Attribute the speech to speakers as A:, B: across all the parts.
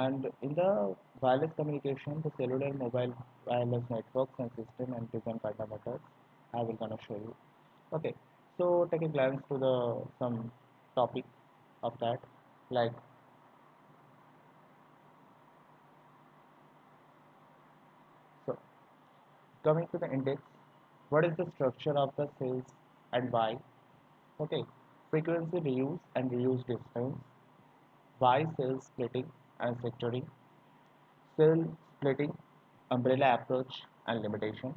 A: And in the wireless communication, the cellular mobile wireless networks and system and design fundamentals, I will gonna show you. Okay, so take a glance to the some topic of that, like so. Coming to the index, what is the structure of the cells and why? Okay, frequency reuse and reuse distance, why cell splitting and sectoring, cell splitting, umbrella approach and limitation,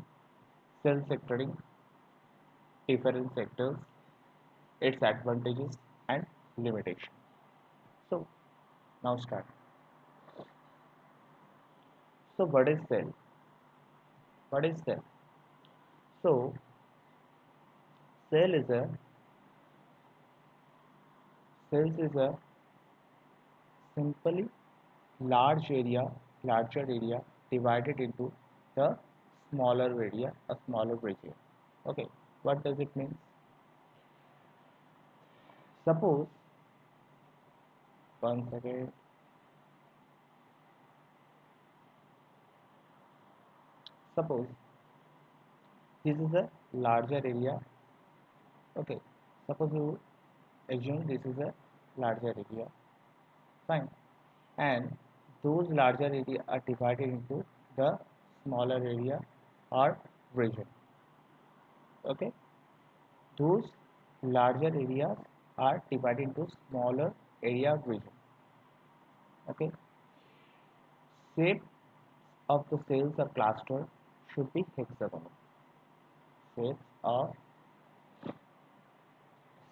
A: cell sectoring, different sectors, its advantages and limitation. So now start. So what is cell? What is cell? So cell is a cells is a simply larger area divided into the smaller area, a smaller region. Okay, what does it mean? Suppose once again, suppose this is a larger area. Okay, suppose you assume this is a larger area. Fine, and those larger area are divided into the smaller area or region. Okay, those larger areas are divided into smaller area of region. Okay, shape of the cells or cluster should be hexagonal. Shapes of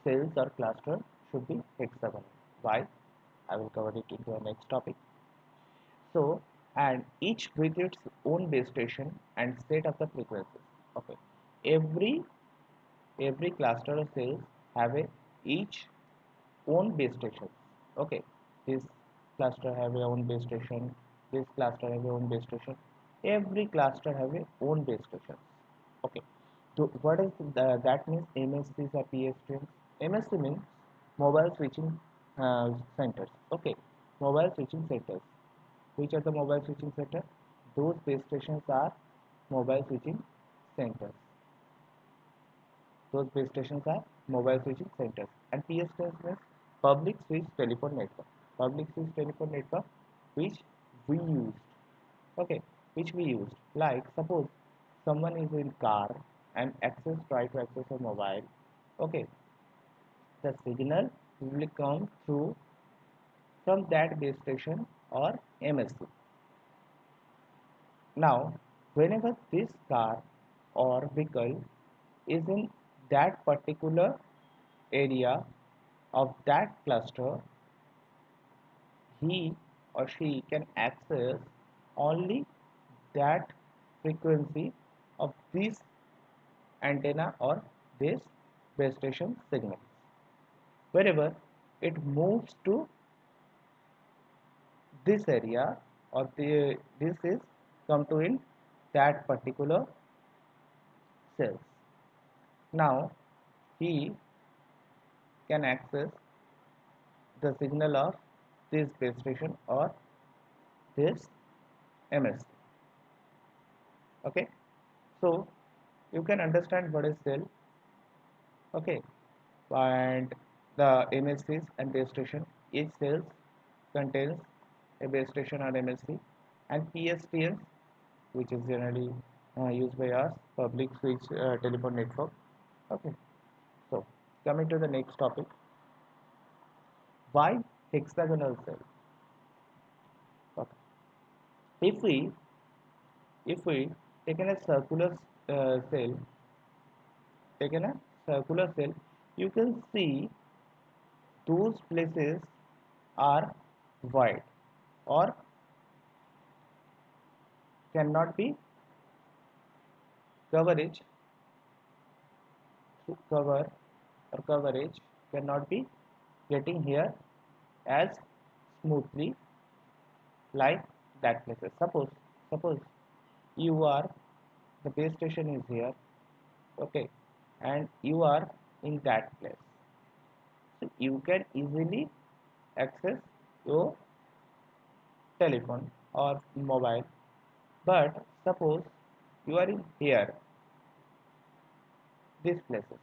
A: cells or cluster should be hexagonal. Why? I will cover it into the next topic. So, and each with its own base station and set of the frequencies. Okay, every every cluster of cells have a each own base station. Okay, this cluster have a own base station, this cluster have a own base station, every cluster have a own base station. Okay, so what is that means MSCs or PSTNs? MSC means mobile switching centers. Okay, mobile switching centers. Which are the mobile switching center? Those base stations are mobile switching centers. Those base stations are mobile switching centers. And PSTNs means public switch telephone network. Public switch telephone network which we used. Okay, which we used. Like suppose someone is in car and try to access a mobile. Okay, the signal will come through from that base station or MSC. Now, whenever this car or vehicle is in that particular area of that cluster, he or she can access only that frequency of this antenna or this base station signal. Wherever it moves to this area or this is come to in that particular cells. Now he can access the signal of this base station or this MSC. Okay, so you can understand what is cell. Okay, and the MSCs and base station, each cell contains a base station or MSC, and PSTNs, which is generally used by us, public switch telephone network. Okay, so coming to the next topic, why hexagonal cell? Okay, if we if we taken a circular cell, taken a circular cell, you can see those places are void or cannot be coverage cover or coverage cannot be getting here as smoothly like that places. Suppose you are the base station is here, okay, and you are in that place, so you can easily access your telephone or mobile. But suppose you are in here, these places.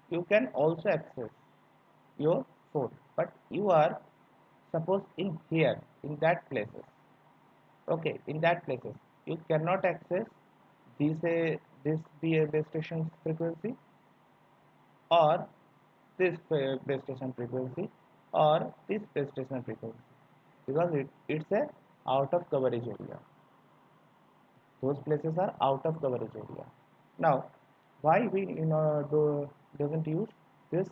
A: You can also access your phone, but you are suppose in here, in that places. Okay, in that places, you cannot access this base station frequency or this base station frequency or this base station frequency because it's a out of coverage area. Those places are out of coverage area. Now, why we doesn't use this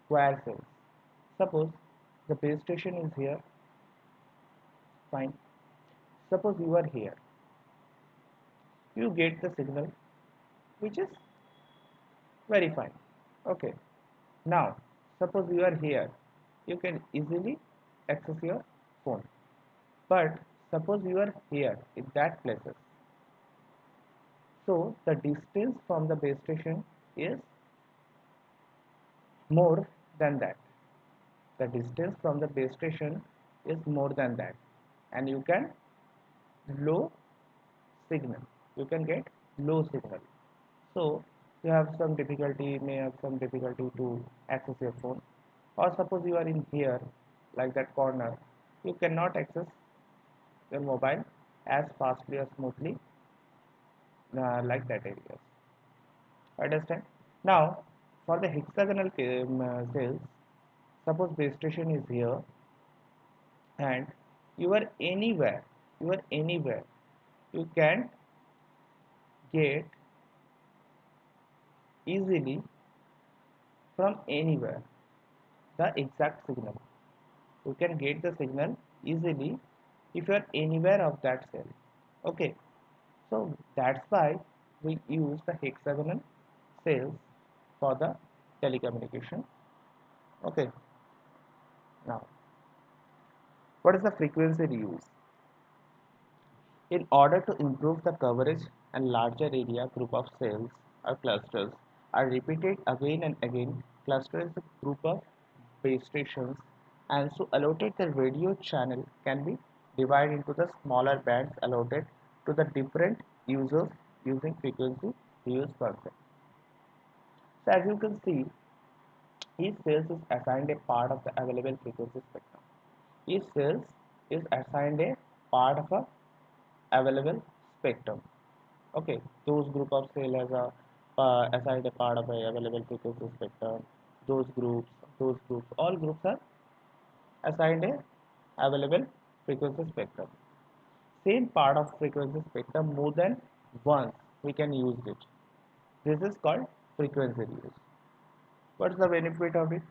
A: square cells? Suppose the base station is here, fine. Suppose you are here, you get the signal, which is very fine. Okay. Now, suppose you are here, you can easily access your phone. But suppose you are here in that places. So the distance from the base station is more than that. The distance from the base station is more than that, and you can low signal. You can get low signal. So you have some difficulty, may have some difficulty to access your phone. Or suppose you are in here, like that corner, you cannot access your mobile as fastly or smoothly like that areas. Understand? Now, for the hexagonal cells, suppose base station is here and you are anywhere, you can get easily from anywhere the exact signal. You can get the signal easily if you are anywhere of that cell. Okay, so that's why we use the hexagonal cells for the telecommunication. Okay, now what is the frequency reuse? In order to improve the coverage and larger area, group of cells or clusters are repeated again and again. Cluster is a group of base stations, and so allotted the radio channel can be divided into the smaller bands allotted to the different users using frequency reuse concept. So as you can see, each cell is assigned a part of the available frequency spectrum. Each cell is assigned a part of a available spectrum. Okay, those group of cell has a assigned a part of a available frequency spectrum. Those groups, all groups are assigned a available frequency spectrum. Same part of frequency spectrum more than once we can use it. This is called frequency reuse. What's the benefit of it?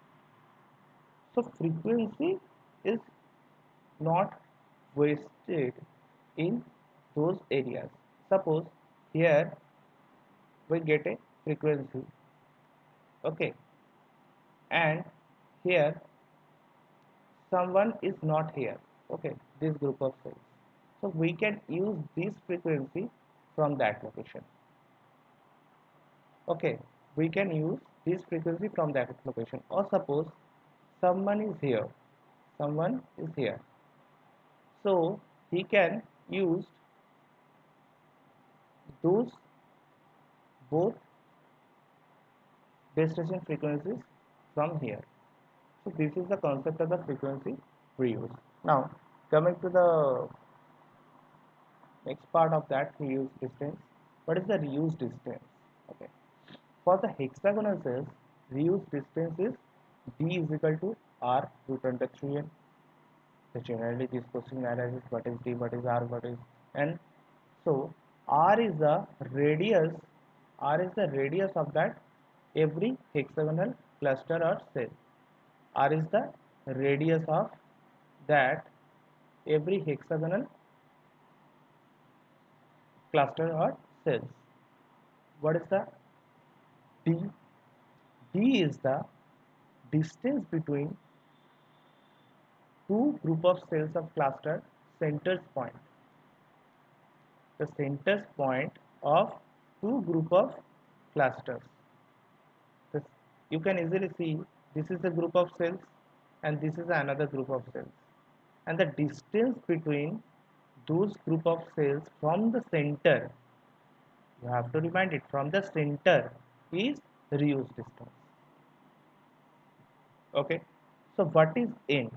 A: So frequency is not wasted in those areas. Suppose here we get a frequency, okay, and here someone is not here, okay, this group of cells. So we can use this frequency from that location. Okay, we can use this frequency from that location. Or suppose someone is here, someone is here. So he can use those both base station frequencies from here. So this is the concept of the frequency reuse. Now coming to the next part of that reuse distance. What is the reuse distance? Okay. For the hexagonal cells, reuse distance is d is equal to r root under 3n. So generally this question arises what is d, what is r, what is n. So r is the radius, r is the radius of that every hexagonal cluster or cell. R is the radius of that every hexagonal cluster or cells. What is the D? D is the distance between two group of cells of cluster centers point. The centers point of two group of clusters. This, you can easily see this is a group of cells and this is another group of cells. and the distance between those group of cells from the center, you have to remind it, from the center is reuse distance. Okay, so what is n?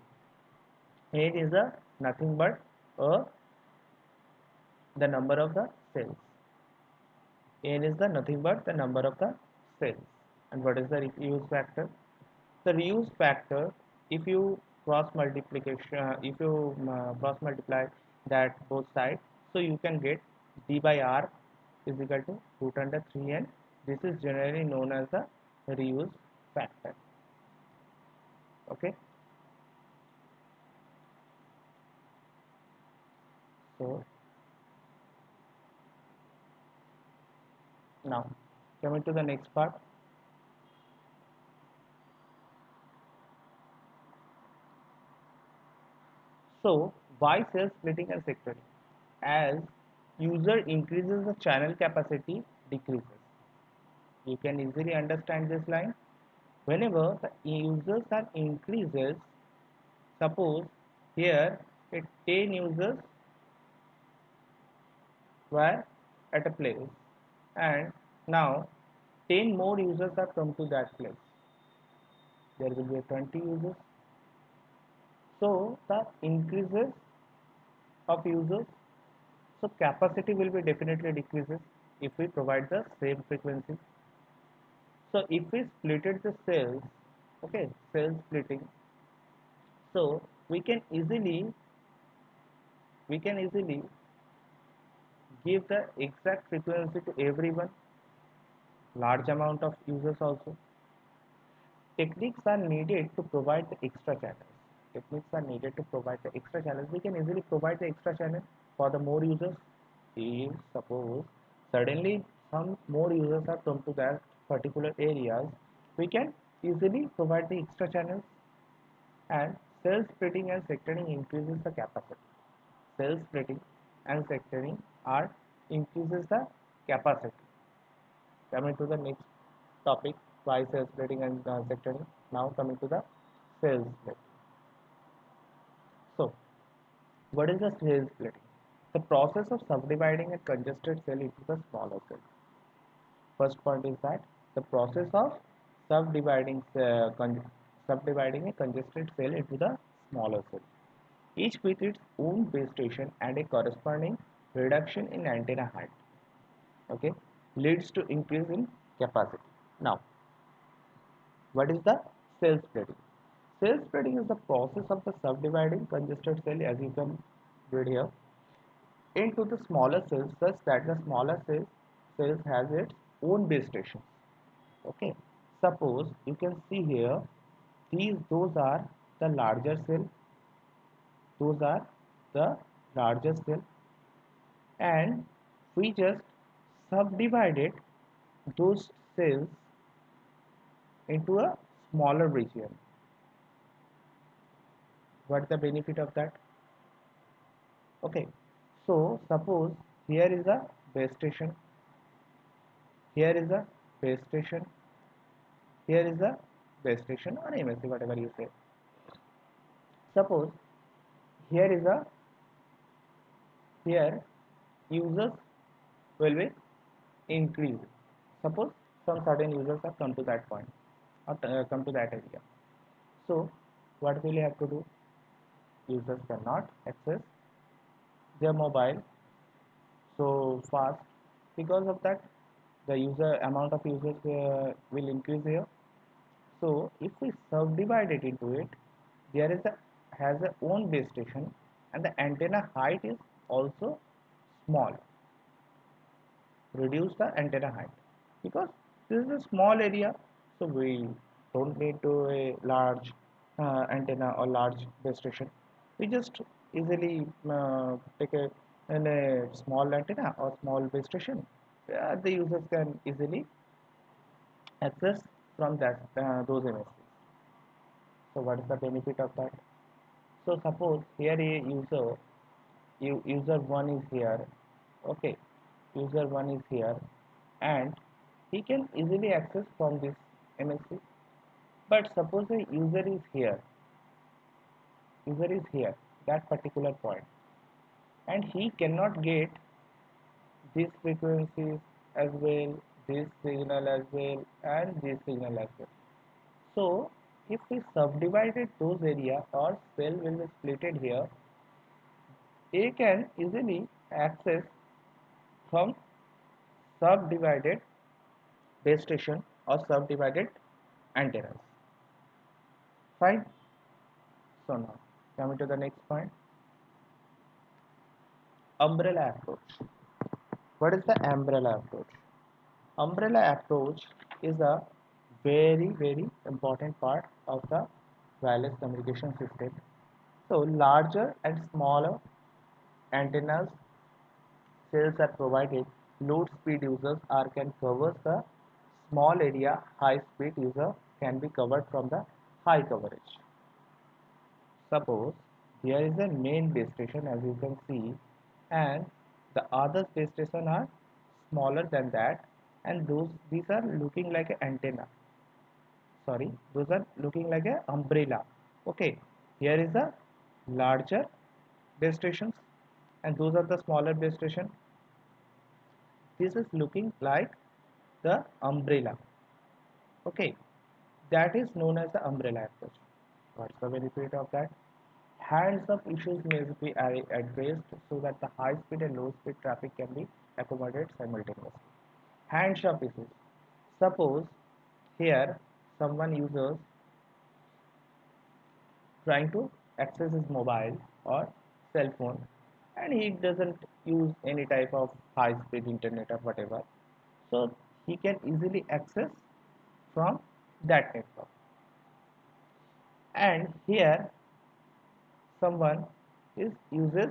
A: N is a nothing but a the number of the cells. N is the nothing but the number of the cells. And what is the reuse factor? The reuse factor, if you cross multiplication, if you cross multiply that both sides, so you can get d by r is equal to root under 3n. This is generally known as the reuse factor. Okay, so now coming to the next part. So why cell splitting and sectoring? As user increases, the channel capacity decreases. You can easily understand this line. Whenever the users are increases, suppose here 10 users were at a place and now 10 more users have come to that place. There will be 20 users. So the increases of users, so capacity will be definitely decreases if we provide the same frequency. So if we splitted the cells, okay, cell splitting, so we can easily give the exact frequency to everyone, large amount of users also. Techniques are needed to provide the extra channels. Techniques are needed to provide the extra channels. We can easily provide the extra channel for the more users. If suppose suddenly some more users have come to that particular areas, we can easily provide the extra channels. And cell splitting and sectoring increases the capacity. Cell splitting and sectoring are increases the capacity. Coming to the next topic, why cell splitting and sectoring. Now coming to the cell split. So what is the cell splitting? The process of subdividing a congested cell into the smaller cells. First point is that the process of subdividing subdividing a congested cell into the smaller cells, each with its own base station and a corresponding reduction in antenna height, okay, leads to increase in capacity. Now what is the cell splitting? Cell splitting is the process of the subdividing congested cell, as you can read here, into the smaller cells such that the smaller cells has its own base station. Okay, suppose you can see here, those are the larger cell, those are the larger cell, and we just subdivided those cells into a smaller region. What's the benefit of that? Okay, so suppose here is a base station, here is a base station, here is a base station or MSC, whatever you say. Suppose here is a, here users will be increased. Suppose some certain users have come to that point or come to that area. So what will you have to do? Users cannot access their mobile so fast. Because of that, the user amount of users will increase here. So if we subdivide it into it, there is a has a own base station and the antenna height is also small. Reduce the antenna height because this is a small area, so we don't need to a large antenna or large base station. We just easily take a small antenna or small base station. The users can easily access from that those MSCs. So what is the benefit of that? So suppose here a user 1 is here, okay, user 1 is here, and he can easily access from this MSC. But suppose a user is here, that particular point, and he cannot get these frequencies as well, this signal as well, and this signal as well. So if we subdivided those area or cell will be splitted here, A can easily access from subdivided base station or subdivided antennas. Fine. So now coming to the next point, umbrella approach. What is the umbrella approach? Umbrella approach is a very important part of the wireless communication system. So larger and smaller antennas cells are provided. Low speed users are can cover the small area. High speed user can be covered from the high coverage. Suppose there is a main base station as you can see, and the other base station are smaller than that, and these are looking like an antenna. Sorry, those are looking like an umbrella. Okay, here is a larger base stations, and those are the smaller base station. This is looking like the umbrella. Okay, that is known as the umbrella approach. What's the benefit of that? Hands-up issues may be addressed so that the high-speed and low-speed traffic can be accommodated simultaneously. Hands-up issues. Suppose here someone uses trying to access his mobile or cell phone, and he doesn't use any type of high-speed internet or whatever, so he can easily access from that network. And here someone is uses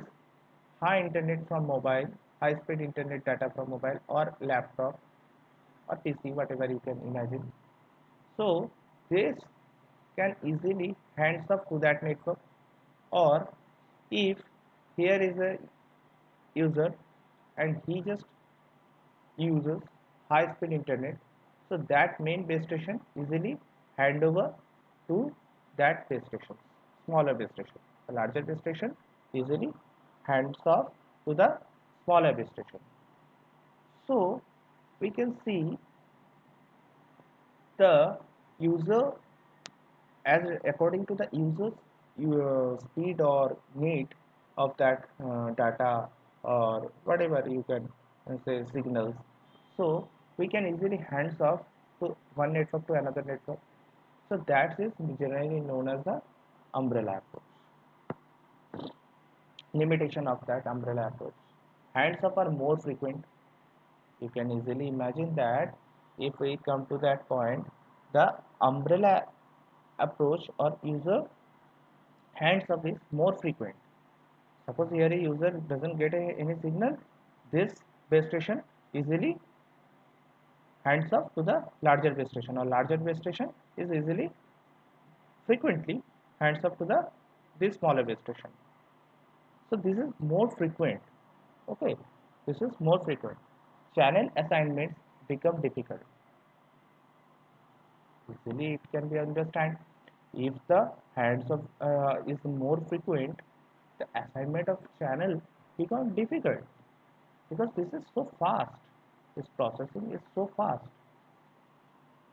A: high internet from mobile, high speed internet data from mobile or laptop or PC, whatever you can imagine. So this can easily hands up to that network. Or if here is a user and he just uses high speed internet, so that main base station easily hand over to that base station, smaller base station. A larger base station easily hands off to the smaller base station. So we can see the user as according to the user's speed or need of that data or whatever you can say signals. So we can easily hands off to one network to another network. So that is generally known as the umbrella approach. Limitation of that umbrella approach. Hands off are more frequent. You can easily imagine that if we come to that point, the umbrella approach or user hands off is more frequent. Suppose here a user doesn't get any signal, this base station easily hands off to the larger base station, or larger base station is easily frequently hands off to the this smaller base station. So this is more frequent. Okay, this is more frequent. Channel assignments become difficult. Easily it can be understand. If the hands of is more frequent, the assignment of channel becomes difficult because this is so fast. This processing is so fast.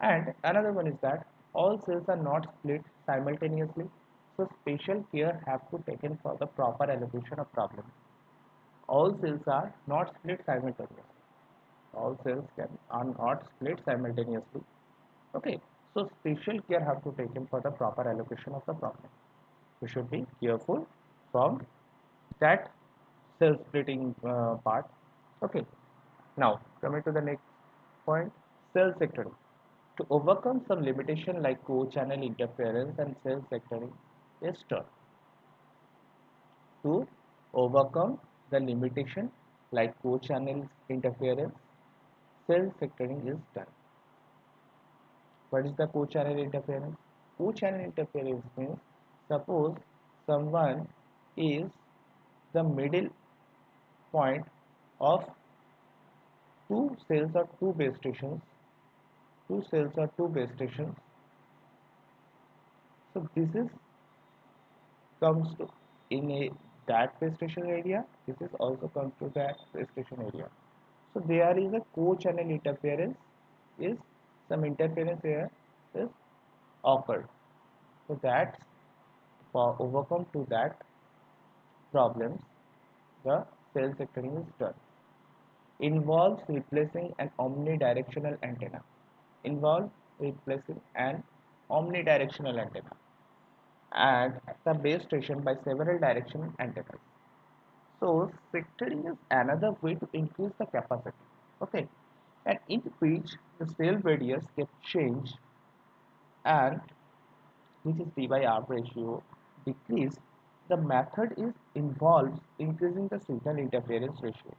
A: And another one is that all cells are not split simultaneously, so special care have to taken for the proper allocation of problem. All cells are not split simultaneously. All cells are not split simultaneously. Okay, so special care have to taken for the proper allocation of the problem. We should be careful from that cell splitting part. Okay, now coming to the next point, cell sectoring. To overcome some limitation like co-channel interference and cell sectoring is done. To overcome the limitation like co-channel interference, cell sectoring is done. What is the co-channel interference? Co-channel interference means suppose someone is the middle point of two cells or two base stations, two cells or two base stations. So this is comes to in that base station area, this is also comes to that base station area. So there is a co-channel interference, is some interference here is occurred. So that's for overcome to that problems, the cell sectoring is done. Involves replacing an omnidirectional antenna. Involves replacing an omnidirectional antenna and the base station by several directional antennas. So sectoring is another way to increase the capacity. Okay, and in which the cell radius gets changed and which is D by R ratio decreased. The method is involves increasing the signal interference ratio.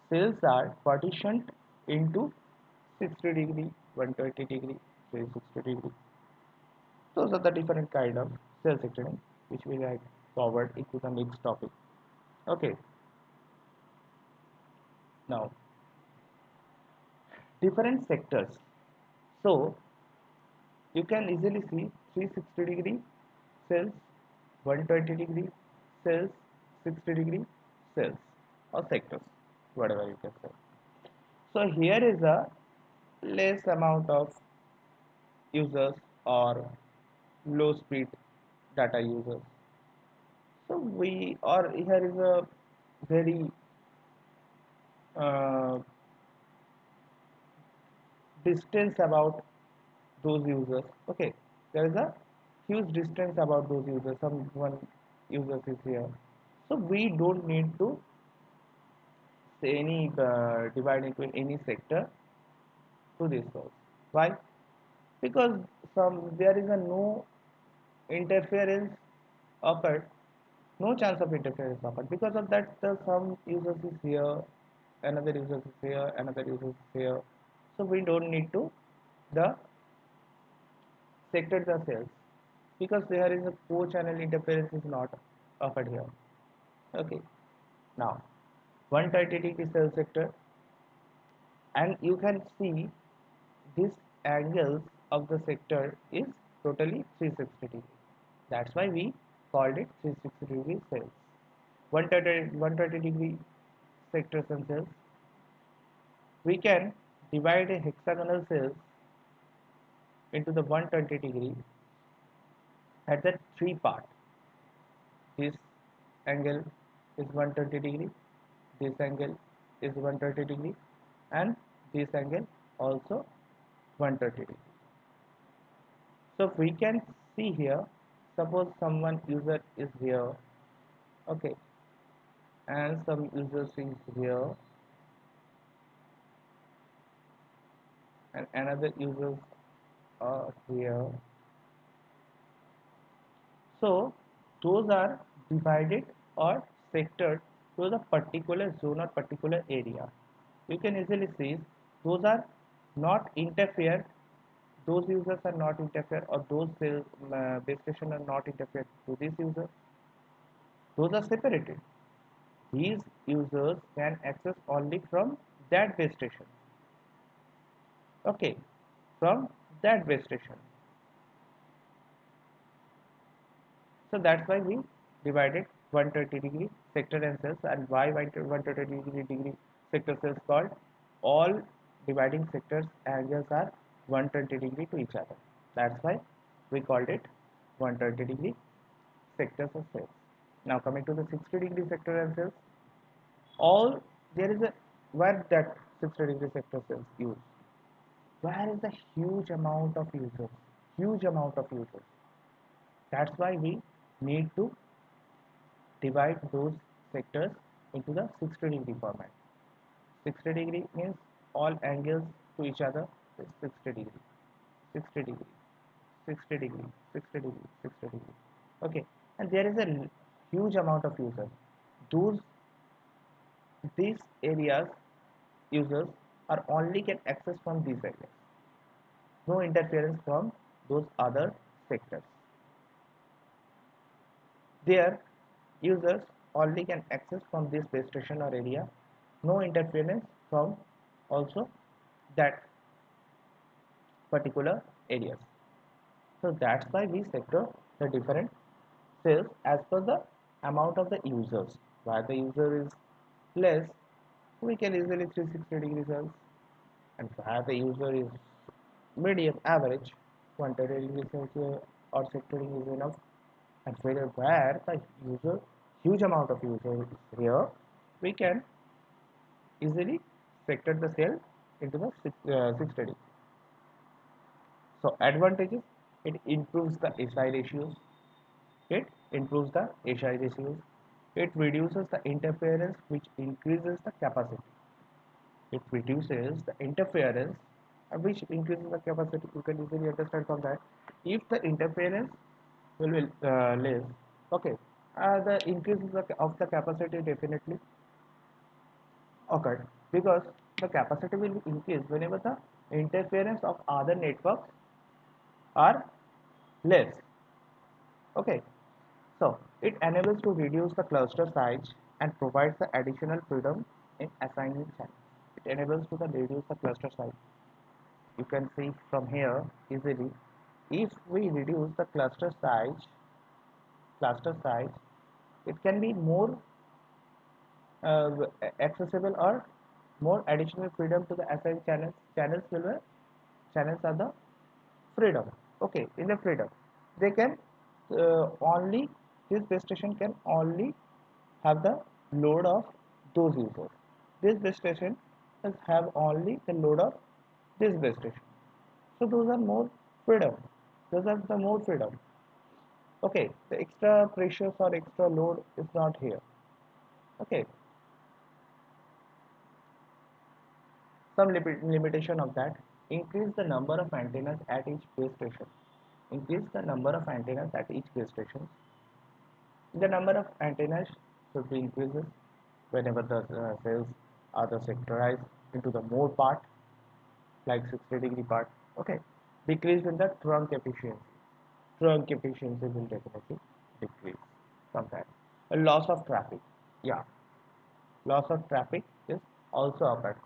A: Cells are partitioned into 60 degree, 120 degree, 360 degree. Those are the different kind of cell sectoring which we have covered into the next topic. Okay, now different sectors. So you can easily see 360 degree cells, 120 degree cells, 60 degree cells or sectors, whatever you can say. So here is a less amount of users or low speed data users. So we or here is a very uh, distance about those users. Okay, there is a huge distance about those users. Someone users is here, so we don't need to say any divide between any sector to this source. Why? Because there is a no interference occurred, no chance of interference occurred. Because of that, the some users is here, another user is here, another user is here. So we don't need to the sector the cells because there is a co-channel interference is not occurred here. Okay, now 130 degree cell sector, and you can see this angles of the sector is totally 360 degree. That's why we called it 360 degree cells. 130 degree sectors and cells. We can divide a hexagonal cells into the 120 degree at the three part. This angle is 120 degree, this angle is 130 degree, and this angle also 130 degree. So we can see here, suppose someone user is here, okay, and some users is here, and another users are here. So those are divided or sectored to the particular zone or particular area. You can easily see those are not interfere, those users are not interfere, or those base station are not interfere to this user. Those are separated. These users can access only from that base station. Okay, from that base station. So that's why we divided 130 degree sector and cells, and why 130 degree sector cells called all dividing sectors angles are 120 degree to each other. That's why we called it 130 degree sectors of cells. Now coming to the 60 degree sector and cells, all there is a where that 60 degree sector cells use. Where is the huge amount of users? Huge amount of users. That's why we need to divide those sectors into the 60 degree format. 60 degree means all angles to each other is 60 degree, 60 degree, 60 degree, 60 degree, 60 degree. Okay, and there is a huge amount of users. Those these areas users are only can access from these areas. No interference from those other sectors. There, users only can access from this base station or area, no interference from also that particular areas. So that's why we sector the different cells as per the amount of the users. Where the user is less, we can easily 360-degree cells, and where the user is medium average, 130 degrees Celsius or sectoring is enough. And where the user huge amount of user is here, we can easily sector the cell into the 630. So advantages: it improves the SI ratios, it improves the SI ratios, it reduces the interference which increases the capacity. It reduces the interference which increases the capacity. You can easily understand from that. If the interference will be less, okay, the increase of the capacity definitely occurred, because the capacity will increase whenever the interference of other networks are less. Okay, so it enables to reduce the cluster size and provides the additional freedom in assigning channels. It enables to the reduce the cluster size. You can see from here easily, if we reduce the cluster size, it can be more uh, accessible or more additional freedom to the assigned channels. Channels are the freedom. Okay, in the freedom, they can only this base station can only have the load of those users. This base station has have only the load of this base station. So those are more freedom. Those are the more freedom. Okay, the extra pressures or extra load is not here. Okay, some limitation of that: increase the number of antennas at each base station. Increase the number of antennas at each base station. The number of antennas should be increases whenever the cells are the sectorized into the more part, like 60-degree part. Okay, decrease in the trunk efficiency. Trunk efficiency will definitely decrease from that. A loss of traffic. Yeah, loss of traffic is also occurred.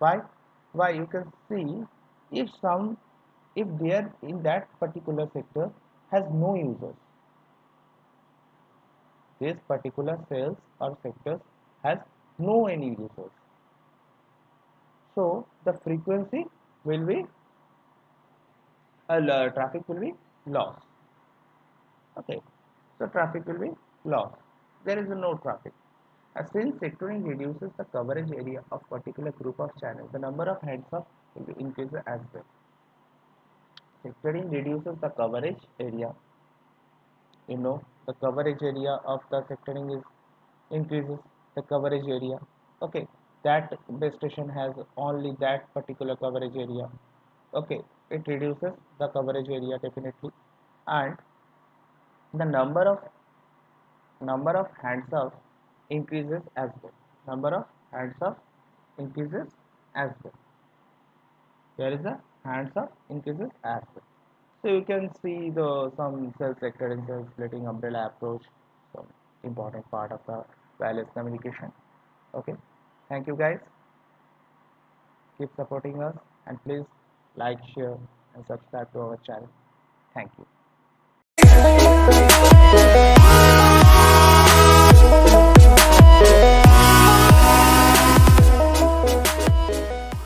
A: Why? You can see, if some if there in that particular sector has no users, this particular cells or sectors has no any users, so the frequency will be traffic will be lost. Okay, so traffic will be lost. There is no traffic. Since sectoring reduces the coverage area of particular group of channels, the number of hands-off will be increased as well. Sectoring reduces the coverage area. The coverage area of the sectoring is increases the coverage area. Okay, that base station has only that particular coverage area. Okay, it reduces the coverage area definitely, and the number of hands off increases as well. Number of hands off increases as well. There is a hands off increases as well. So you can see the some cell sector and cell splitting umbrella approach, some important part of the wireless communication. Okay, thank you guys. Keep supporting us, and please like, share, and subscribe to our channel. Thank you.